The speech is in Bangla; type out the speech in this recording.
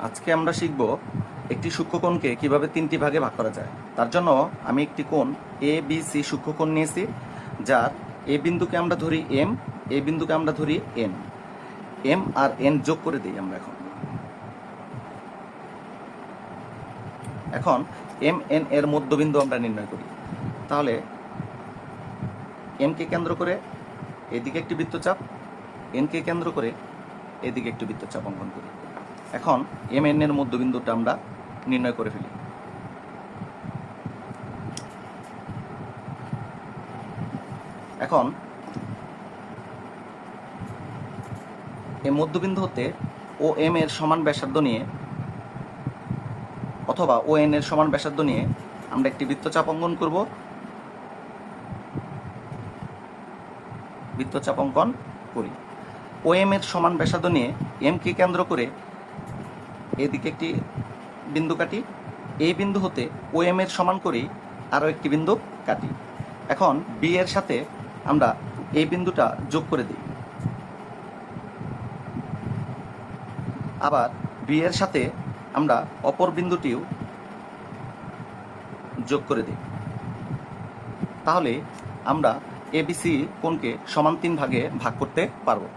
আজকে আমরা শিখব একটি সূক্ষ্মকোণকে কিভাবে তিনটি ভাগে ভাগ করা যায়। তার জন্য আমি একটি কোণ এ বি সি সূক্ষ্মকোণ নিয়েছি, যার এ বিন্দুকে আমরা ধরি এম, এ বিন্দুকে আমরা ধরি এন। এম আর এন যোগ করে দিই আমরা এখন এম এন এর মধ্যবিন্দু আমরা নির্ণয় করি। তাহলে এম কে কেন্দ্র করে এদিকে একটি বৃত্তচাপ, এন কে কেন্দ্র করে এদিকে একটি বৃত্তচাপ অঙ্কন করি। এখন এম এন এর মধ্যবিন্দুটা আমরা নির্ণয় করে ফেলি। এখন এই মধ্যবিন্দু হতে ও এম এর সমান ব্যাসার্ধ নিয়ে অথবা ও এন এর সমান ব্যাসার্ধ নিয়ে আমরা একটি বৃত্তচাপ অঙ্কন করব। বৃত্তচাপ অঙ্কন করি। ও এম এর সমান ব্যাসার্ধ নিয়ে এম কে কেন্দ্র করে এদিকে একটি বিন্দু কাটি। এই বিন্দু হতে ও এম এর সমান করেই আরও একটি বিন্দু কাটি। এখন বি এর সাথে আমরা এই বিন্দুটা যোগ করে দিই। আবার বি এর সাথে আমরা অপর বিন্দুটিও যোগ করে দিই। তাহলে আমরা এবিসি কোণকে সমান 3 ভাগে ভাগ করতে পারবো।